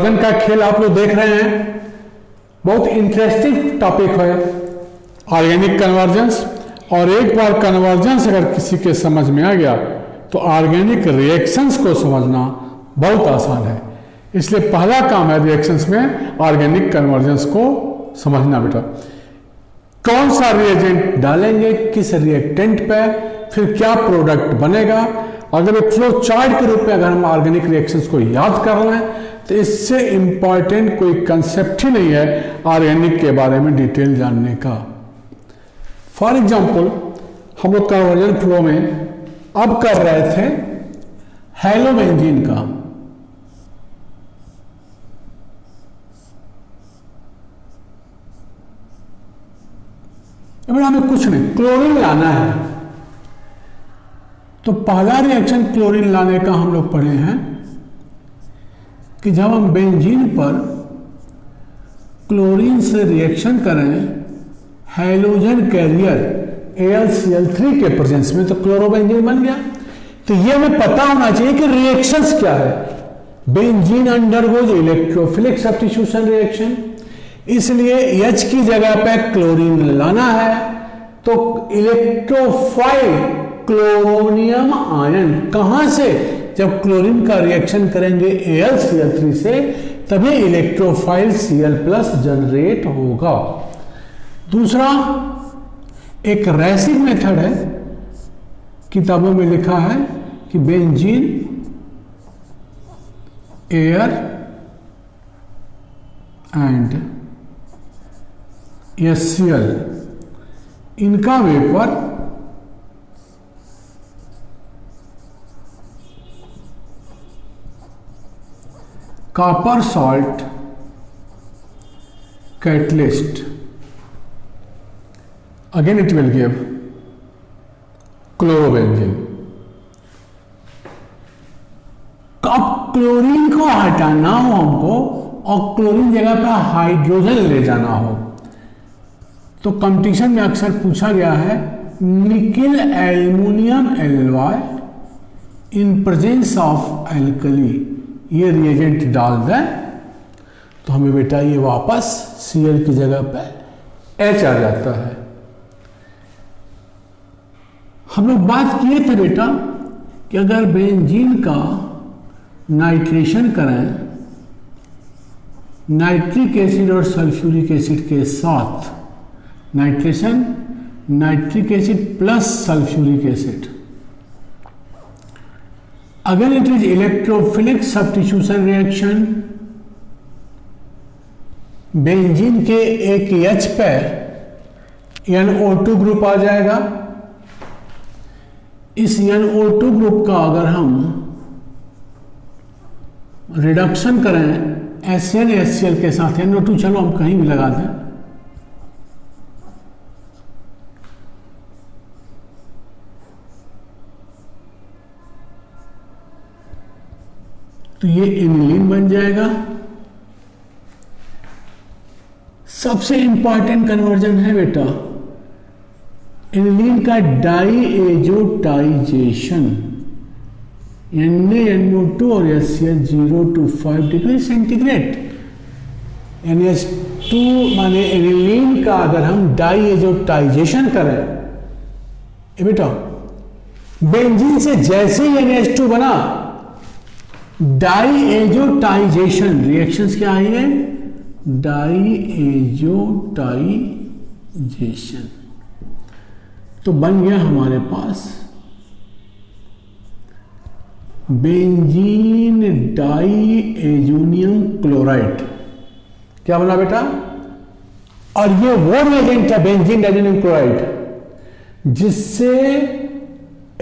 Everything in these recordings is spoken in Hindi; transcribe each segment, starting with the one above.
कन्वर्जन का खेल आप लोग देख रहे हैं, बहुत इंटरेस्टिंग टॉपिक है ऑर्गेनिक कन्वर्जेंस। और एक बार कन्वर्जेंस अगर किसी के समझ में आ गया तो ऑर्गेनिक रिएक्शंस को समझना बहुत आसान है। इसलिए पहला काम है रिएक्शंस में ऑर्गेनिक कन्वर्जेंस को समझना। बेटा कौन सा रिएजेंट डालेंगे, किस रिएक्टेंट पे, फिर क्या प्रोडक्ट बनेगा। अगर एक फ्लो चार्ट के रूप में अगर हम ऑर्गेनिक रिएक्शंस को याद कर लें तो इससे इंपॉर्टेंट कोई कंसेप्ट ही नहीं है ऑर्गेनिक के बारे में डिटेल जानने का। फॉर एग्जांपल हम लोग कन्वर्जन फ्लो में अब कर रहे थे हेलोबेंजीन का। हमें कुछ नहीं, क्लोरीन लाना है। तो पहला रिएक्शन क्लोरीन लाने का हम लोग पढ़े हैं कि जब हम बेंजीन पर क्लोरीन से रिएक्शन करें हाइड्रोजन कैरियर AlCl3 के प्रेजेंस में तो क्लोरोबेंजीन बन गया। तो ये हमें पता होना चाहिए कि रिएक्शंस क्या है। Benzene undergoes electrophilic substitution reaction, इसलिए H की जगह पे क्लोरीन लाना है। तो इलेक्ट्रोफाइल क्लोरोनियम आयन कहां से, जब क्लोरीन का रिएक्शन करेंगे AlCl3 से तभी इलेक्ट्रोफाइल Cl+ जनरेट होगा। दूसरा एक रैसिक मेथड है, किताबों में लिखा है कि बेंजीन एयर एंड HCl इनका vapour copper salt catalyst, again it will give chlorobenzene. अब क्लोरीन को हटाना हो हमको और क्लोरीन जगह पर हाइड्रोजन ले जाना हो तो कंपटीशन में अक्सर पूछा गया है nickel aluminium alloy in presence of alkali, ये रिएजेंट डाल दें तो हमें बेटा ये वापस Cl की जगह पे H आ जाता है। हम लोग बात किए थे बेटा कि अगर बेंजीन का नाइट्रेशन करें नाइट्रिक एसिड और सल्फ्यूरिक एसिड के साथ, nitration nitric acid plus sulphuric acid, अगर it is electrophilic substitution reaction, benzene के एक H पे NO2 ग्रुप आ जाएगा। इस NO2 ग्रुप का अगर हम रिडक्शन करें HCl के साथ, NO2 चलो हम कहीं भी लगा दें, तो ये एनिलीन बन जाएगा। सबसे इंपॉर्टेंट कन्वर्जन है बेटा एनिलीन का डाईएजोटाइजेशन, NaNO2 और HCl 0 to 5 degree centigrade. NH2 माने एनिलीन का अगर हम डाईएजोटाइजेशन करें, बेटा बेंजीन से जैसे ही NH2 बना डाईएजोटाइजेशन रिएक्शंस क्या आई है, डाईएजोटाइजेशन, तो बन गया हमारे पास बेंजीन डाईएजोनियम क्लोराइड। क्या बना बेटा, और ये वो रिएजेंट है बेंजीन डाईएजोनियम क्लोराइड जिससे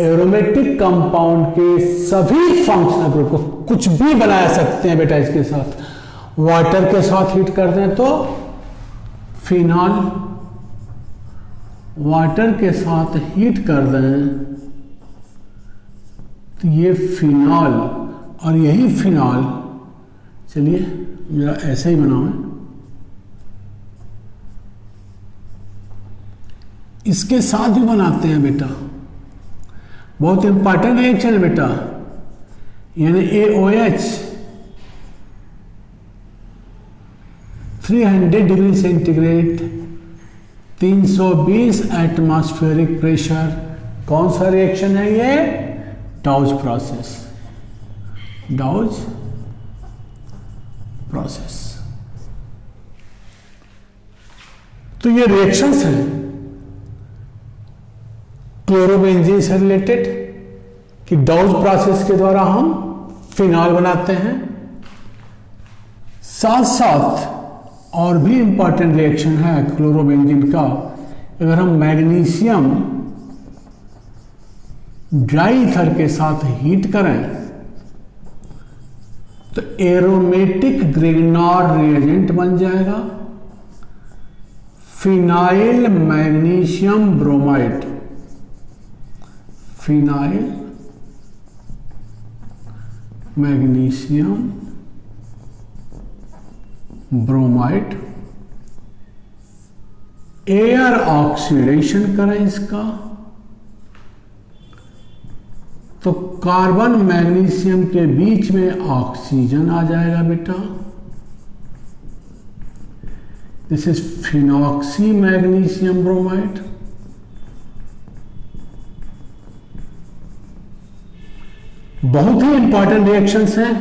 एरोमेटिक कंपाउंड के सभी फंक्शनल ग्रुप को कुछ भी बना सकते हैं बेटा। इसके साथ वाटर के साथ हीट कर दें तो फिनॉल, वाटर के साथ हीट कर दें तो ये फिनॉल, और यही फिनॉल, चलिए मेरा ऐसे ही बनाओ है, इसके साथ भी बनाते हैं बेटा। बहुत इंपॉर्टेंट रिएक्शन है बेटा, यानी AOH 300 degree centigrade, 320 atmospheric pressure. कौन सा रिएक्शन है ये? Douse process, douse process. तो ये रिएक्शंस हैं क्लोरोबेंजीन से रिलेटेड कि डाउज प्रोसेस के द्वारा हम फिनॉल बनाते हैं। साथ साथ और भी इंपॉर्टेंट रिएक्शन है क्लोरोबेंजीन का। अगर हम मैग्नीशियम ड्राई ईथर के साथ हीट करें तो एरोमेटिक ग्रिग्नॉर रिएजेंट बन जाएगा, phenyl magnesium bromide. Phenyl magnesium bromide. Air oxidation करें इसका तो कार्बन मैग्नीशियम के बीच में ऑक्सीजन आ जाएगा बेटा। This is phenoxy magnesium bromide. बहुत ही इंपॉर्टेंट रिएक्शंस हैं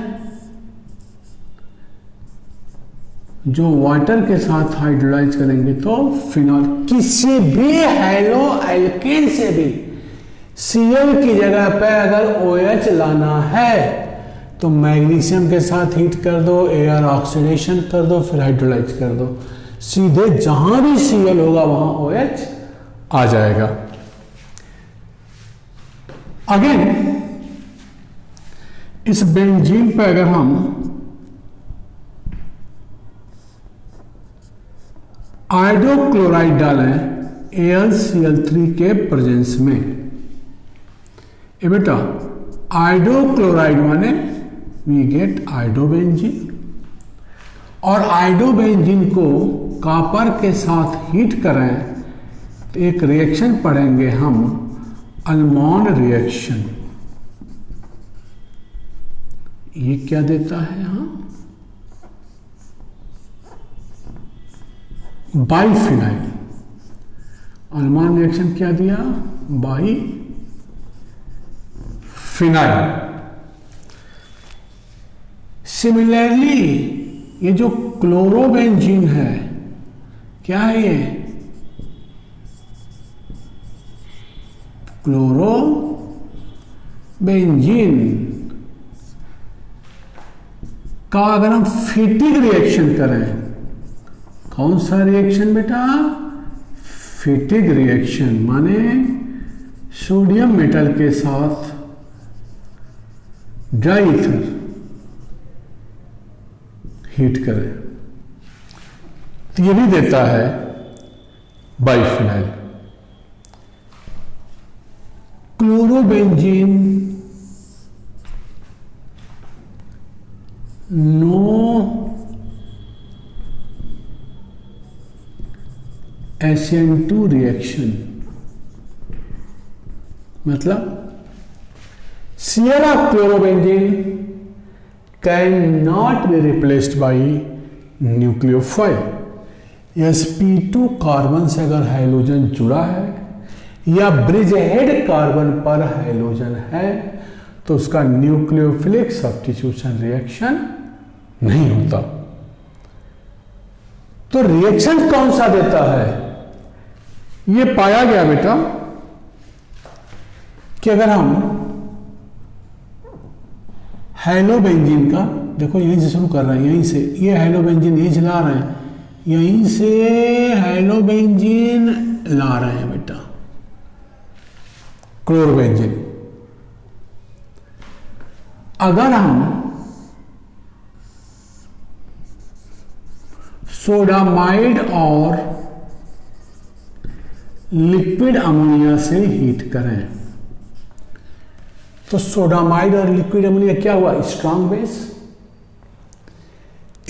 जो वाटर के साथ हाइड्रोलाइज करेंगे तो फिनॉल। किसी भी हैलो एल्केन से भी Cl की जगह पे अगर OH लाना है तो मैग्नीशियम के साथ हीट कर दो, एयर ऑक्सीडेशन कर दो, फिर हाइड्रोलाइज कर दो, सीधे जहां भी Cl होगा वहां OH आ जाएगा। अगेन इस बेंजीन पे अगर हम आयोडोक्लोराइड डालें AlCl3 के प्रेजेंस में, ये बेटा आयोडोक्लोराइड माने वी गेट आयोडोबेंजीन, और आयोडोबेंजीन को कॉपर के साथ हीट करें तो एक रिएक्शन पढ़ेंगे हम, अल्मोंड रिएक्शन। ये क्या देता है? यहां बाइफिनाइल। अल्मोंड रिएक्शन क्या दिया? बाइफिनाइल। सिमिलरली ये जो क्लोरोबेंजीन है, क्या है ये? क्लोरोबेंजीन का अगर हम फिटिक रिएक्शन करें, कौन सा रिएक्शन बेटा? फिटिक रिएक्शन माने सोडियम मेटल के साथ ड्राई ईथर हीट करें तो ये भी देता है biphenyl. Chlorobenzene no SN2 reaction, मतलब Cl of chlorobenzene cannot be replaced by nucleophile। sp2 carbon से अगर हाइड्रोजन जुड़ा है या ब्रिज हेड कार्बन पर हाइड्रोजन है तो उसका न्यूक्लियोफिलिक सब्स्टिट्यूशन रिएक्शन नहीं होता। तो रिएक्शन कौन सा देता है? ये पाया गया बेटा कि अगर हम हेलोबेंजीन का, देखो यहीं से शुरू कर रहे हैं, यहीं से ये हेलोबेंजीन यहीं से ला रहे हैं, यहीं से हेलोबेंजीन ला रहे हैं बेटा क्लोरोबेंजीन। अगर हम सोडामाइड और लिक्विड अमोनिया से हीट करें तो सोडामाइड और लिक्विड अमोनिया क्या हुआ? Strong base.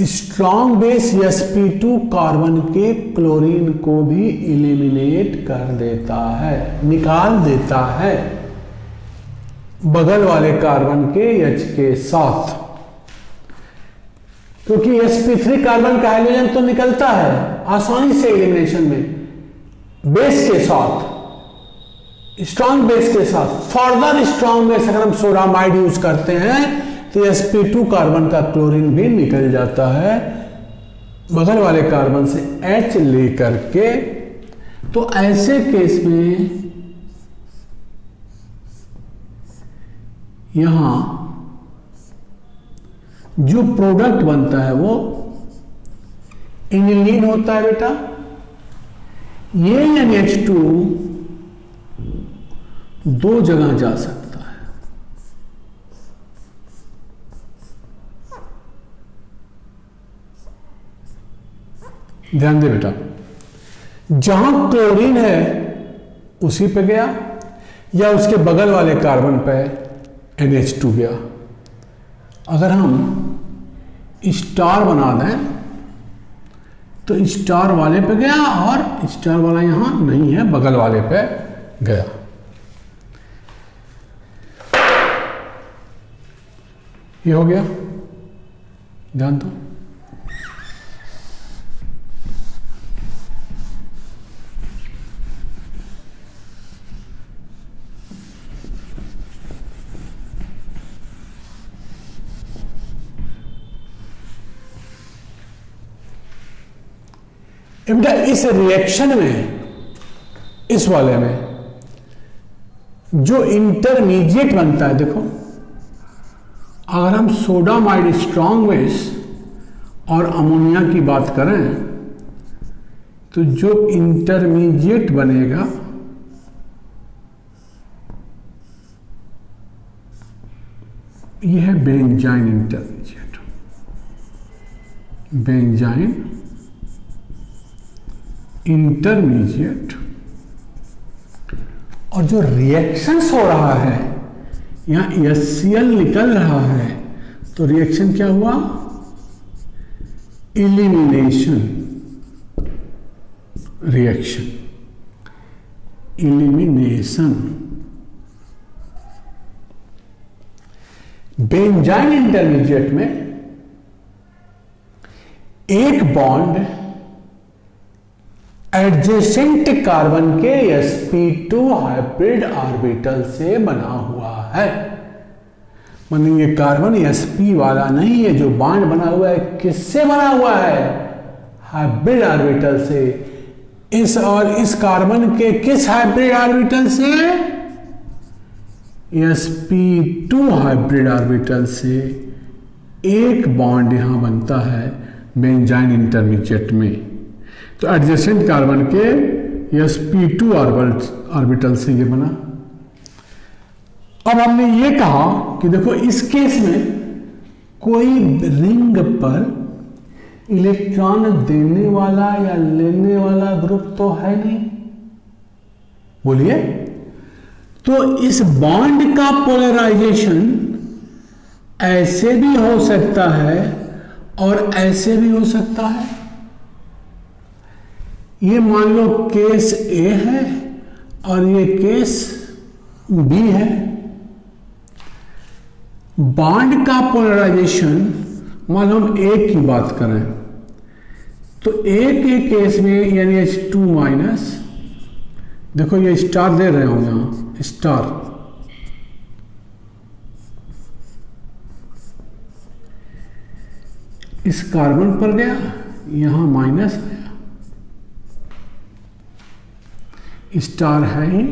Strong base sp2 carbon के क्लोरीन को भी इलिमिनेट कर देता है, निकाल देता है बगल वाले कार्बन के H के साथ। क्योंकि sp3 कार्बन का हाइड्रोजन तो निकलता है आसानी से एलिमिनेशन में, बेस के साथ, स्ट्रॉन्ग बेस के साथ। फर्दर स्ट्रॉन्ग बेस अगर हम सोडामाइड यूज करते हैं तो sp2 कार्बन का क्लोरीन भी निकल जाता है बगल वाले कार्बन से H लेकर के। तो ऐसे केस में यहां जो प्रोडक्ट बनता है वो एनिलीन होता है बेटा। ये NH2 दो जगह जा सकता है, ध्यान दे बेटा। जहां क्लोरीन है उसी पे गया या उसके बगल वाले कार्बन पे NH2 गया। अगर हम स्टार बना दें तो स्टार वाले पे गया और स्टार वाला यहां नहीं है, बगल वाले पे गया। ये हो गया, ध्यान दो। बेटा इस रिएक्शन में, इस वाले में जो इंटरमीडिएट बनता है, देखो अगर हम सोडामाइड स्ट्रॉन्ग बेस और अमोनिया की बात करें तो जो इंटरमीडिएट बनेगा यह है बेंजाइन इंटरमीडिएट, बेंजाइन इंटरमीडिएट। और जो रिएक्शंस हो रहा है यहां HCl निकल रहा है तो रिएक्शन क्या हुआ, elimination reaction, elimination. Benzene intermediate में एक बॉन्ड एडजेसेंट कार्बन के sp2 हाइब्रिड ऑर्बिटल से बना हुआ है। मतलब ये कार्बन sp वाला नहीं है, जो बॉन्ड बना हुआ है किससे बना हुआ है, हाइब्रिड ऑर्बिटल से। इस और इस कार्बन के किस हाइब्रिड ऑर्बिटल से, sp2 हाइब्रिड ऑर्बिटल से एक बॉन्ड यहां बनता है बेंजाइन इंटरमीडिएट में। तो एडजेसेंट कार्बन के sp2 ऑर्बिटल से ये बना। अब हमने ये कहा कि देखो इस केस में कोई रिंग पर इलेक्ट्रॉन देने वाला या लेने वाला ग्रुप तो है नहीं, बोलिए। तो इस बॉन्ड का पोलराइजेशन ऐसे भी हो सकता है और ऐसे भी हो सकता है। ये मान लो केस A है और ये केस B है। बॉन्ड का पोलराइजेशन मान लो हम A की बात करें तो A के केस में यानी H2 माइनस, देखो ये स्टार दे रहे हो यहां, स्टार इस कार्बन पर गया, यहां माइनस आया, स्टार है ही।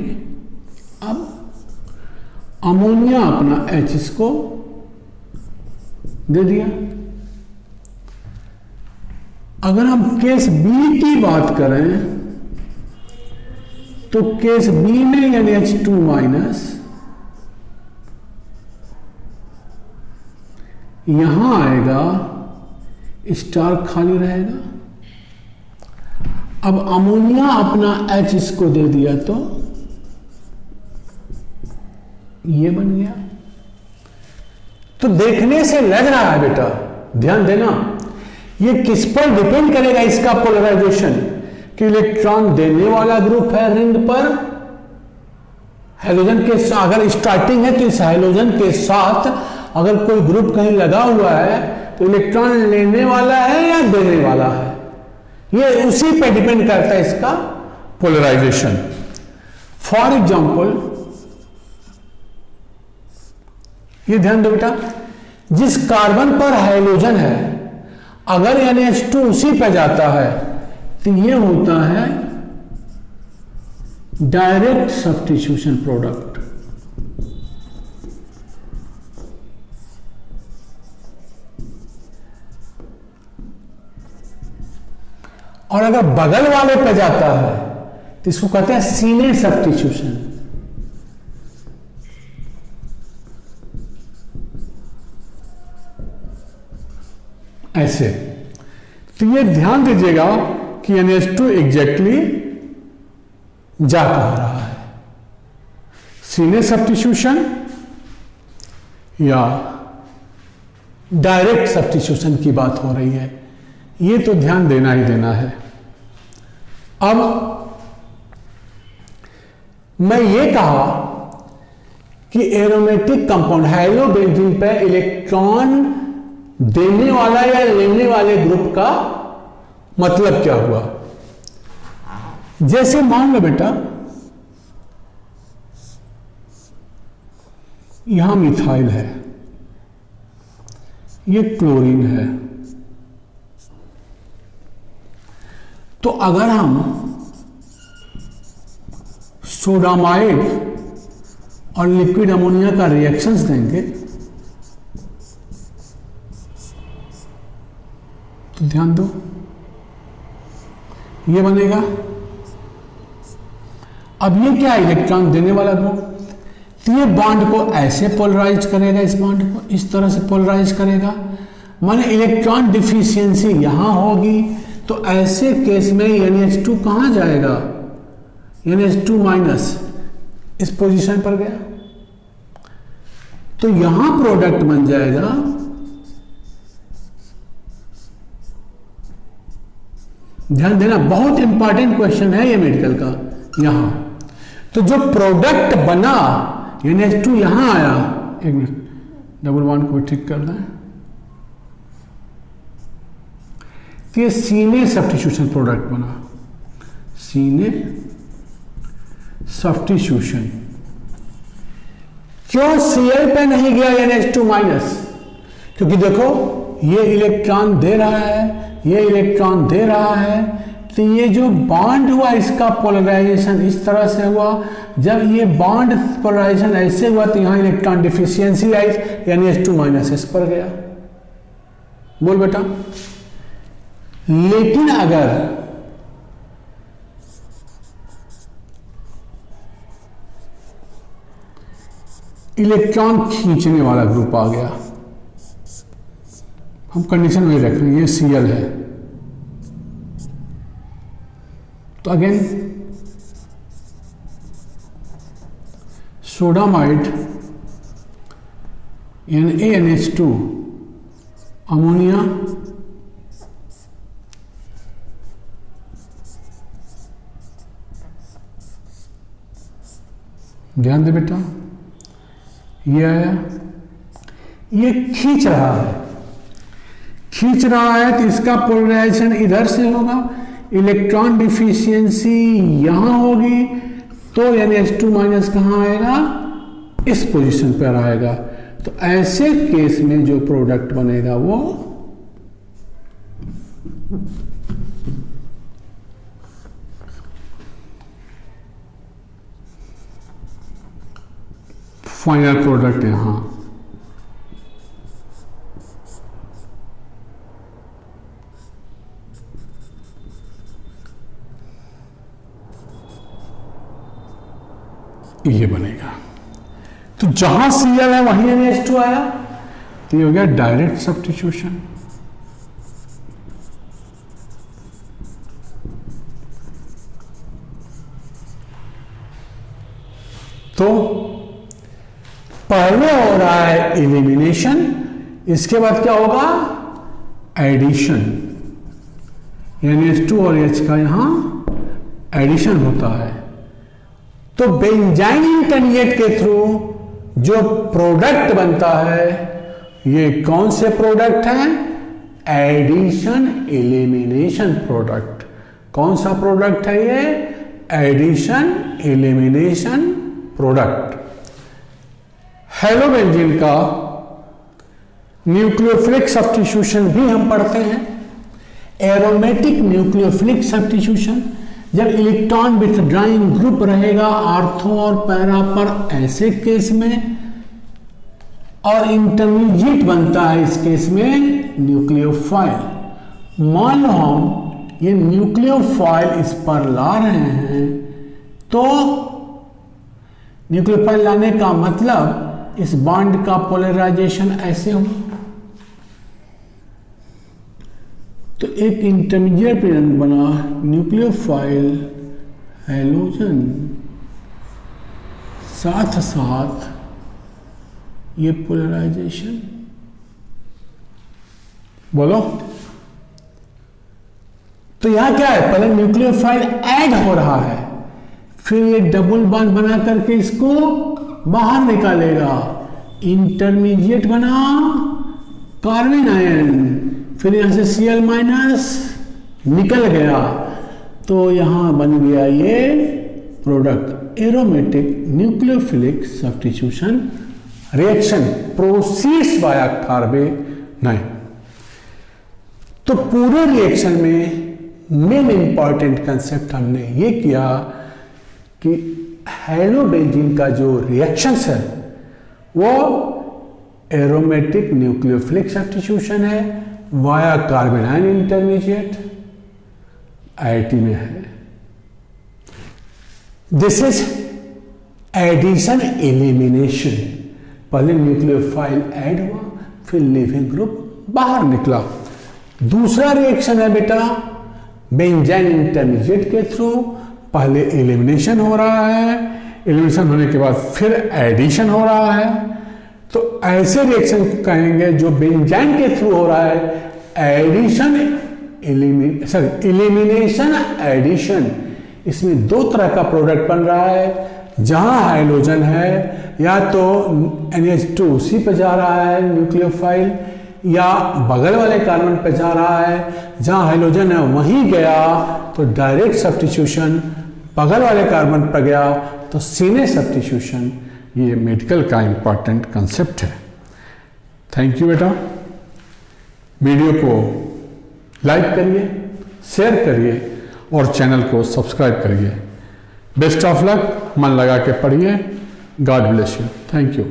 अब अमोनिया अपना H इसको दे दिया। अगर हम केस B की बात करें तो केस B में यानी H2 माइनस यहां आएगा, स्टार खाली रहेगा। अब अमोनिया अपना H इसको दे दिया तो ये बन गया। तो देखने से लग रहा है बेटा, ध्यान देना, ये किस पर डिपेंड करेगा इसका पोलराइजेशन, कि इलेक्ट्रॉन देने वाला ग्रुप है रिंग पर हाइड्रोजन के साथ, अगर स्टार्टिंग है तो इस हाइड्रोजन के साथ अगर कोई ग्रुप कहीं लगा हुआ है तो इलेक्ट्रॉन लेने वाला है या देने वाला है, ये उसी पे डिपेंड करता है इसका पोलराइजेशन। फॉर एग्जाम्पल, ये ध्यान दो बेटा, जिस कार्बन पर हाइड्रोजन है अगर NH2 उसी पे जाता है तो ये होता है डायरेक्ट सब्स्टिट्यूशन प्रोडक्ट। और अगर बगल वाले पे जाता है तो इसको कहते हैं सीने सब्स्टिट्यूशन। ऐसे तो ये ध्यान दीजिएगा कि NH2 एग्जैक्टली जा कहां रहा है, सीने सब्स्टिट्यूशन या डायरेक्ट सब्स्टिट्यूशन की बात हो रही है, ये तो ध्यान देना ही देना है। अब मैं ये कहा कि एरोमेटिक कंपाउंड हाइड्रोबेंजीन पे इलेक्ट्रॉन देने वाला या लेने वाले ग्रुप का मतलब क्या हुआ। जैसे मान लो बेटा यहां मिथाइल है, ये क्लोरीन है, तो अगर हम सोडामाइड और लिक्विड अमोनिया का रिएक्शंस देंगे तो ध्यान दो ये बनेगा। अब ये क्या इलेक्ट्रॉन देने वाला ग्रुप, तो ये बॉन्ड को ऐसे पोलराइज करेगा, इस बॉन्ड को इस तरह से पोलराइज करेगा, माने इलेक्ट्रॉन डिफिशियंसी यहां होगी। तो ऐसे केस में NH2 कहां जाएगा, NH2 माइनस इस पोजीशन पर गया, तो यहां प्रोडक्ट बन जाएगा ध्यान देना, बहुत इंपॉर्टेंट क्वेश्चन है ये मेडिकल का। यहां तो जो प्रोडक्ट बना NH2 यहां आया, एक मिनट डबल बॉन्ड को ठीक कर दें, तो ये सीने सब्स्टिट्यूशन प्रोडक्ट बना, सीने सब्स्टिट्यूशन। क्यों Cl पे नहीं गया NH2 माइनस, क्योंकि देखो ये इलेक्ट्रॉन दे रहा है, ये इलेक्ट्रॉन दे रहा है, तो ये जो बॉन्ड हुआ इसका पोलराइजेशन इस तरह से हुआ। जब ये बॉन्ड पोलराइजेशन ऐसे हुआ तो यहां इलेक्ट्रॉन डिफिशियंसी आई, NH2 माइनस इस पर gaya। बोल बेटा, लेकिन अगर इलेक्ट्रॉन खींचने वाला ग्रुप आ गया, हम कंडीशन में रख रहे हैं ये Cl है, तो अगेन सोडामाइड NaNH2 अमोनिया ध्यान दे बेटा, ये आया, ये खींच रहा है, खींच रहा है तो इसका पोलराइजेशन इधर से होगा, इलेक्ट्रॉन डिफिशियंसी यहां होगी, तो NH2 माइनस कहां आएगा, इस पोजीशन पर आएगा। तो ऐसे केस में जो प्रोडक्ट बनेगा वो फाइनल प्रोडक्ट यहां ये बनेगा। तो जहां Cl है वहीं NH2 आया, तो ये हो गया डायरेक्ट सब्स्टिट्यूशन। तो पहले हो रहा है एलिमिनेशन, इसके बाद क्या होगा, एडिशन, NH2 और H का यहां एडिशन होता है। तो बेंजाइन इंटरमीडिएट के थ्रू जो प्रोडक्ट बनता है, ये कौन से प्रोडक्ट हैं, एडिशन एलिमिनेशन प्रोडक्ट। कौन सा प्रोडक्ट है ये? Addition elimination product. हेलोबेंजीन का न्यूक्लियोफिलिक सब्स्टिट्यूशन भी हम पढ़ते हैं। एरोमेटिक न्यूक्लियोफिलिक सब्स्टिट्यूशन, जब इलेक्ट्रॉन विथड्राइंग ग्रुप रहेगा आर्थो और पैरा पर ऐसे केस में, और इंटरमीडिएट बनता है इस केस में न्यूक्लियोफाइल। मान लो हम ये न्यूक्लियोफाइल इस पर ला रहे हैं, तो न्यूक्लियोफाइल लाने का मतलब इस बॉन्ड का पोलराइजेशन ऐसे हो, तो एक इंटरमीडिएट प्रेजेंट बना न्यूक्लियोफाइल हैलोजन, साथ साथ ये पोलराइजेशन। बोलो, तो यहां क्या है? पहले न्यूक्लियोफाइल ऐड हो रहा है, फिर ये डबल बॉन्ड बना करके इसको बाहर निकालेगा, इंटरमीडिएट बना कार्बन आयन, फिर यहां से Cl माइनस निकल गया, तो यहां बन गया ये product. Aromatic nucleophilic substitution reaction proceeds by carbanion. तो पूरे रिएक्शन में मेन इंपॉर्टेंट कंसेप्ट हमने ये किया कि हेलोबेंजीन का जो रिएक्शंस है वो एरोमेटिक न्यूक्लियोफिलिक सब्स्टिट्यूशन है वाया कार्बेनाइन इंटरमीडिएट, आईटी में है। This is addition elimination. पहले न्यूक्लियोफाइल ऐड हुआ, फिर लिविंग ग्रुप बाहर निकला। दूसरा रिएक्शन है बेटा बेंजीन इंटरमीडिएट के थ्रू, पहले एलिमिनेशन हो रहा है, एलिमिनेशन होने के बाद फिर एडिशन हो रहा है। तो ऐसे रिएक्शन को कहेंगे जो बेंजीन के थ्रू हो रहा है, एडिशन एलिमिनेशन एडिशन। इसमें दो तरह का प्रोडक्ट बन रहा है, जहां हाइड्रोजन है या तो NH2 पे जा रहा है न्यूक्लियोफाइल, या बगल वाले कार्बन पे जा रहा है, जहां हाइड्रोजन है वहीं गया तो डायरेक्ट सब्स्टिट्यूशन, बगल वाले कार्बन पर गया तो सीने सब्स्टिट्यूशन। ये मेडिकल का इंपॉर्टेंट कंसेप्ट है। थैंक यू बेटा। वीडियो को लाइक करिए, शेयर करिए और चैनल को सब्सक्राइब करिए। बेस्ट ऑफ लक, मन लगा के पढ़िए। God bless you. Thank you.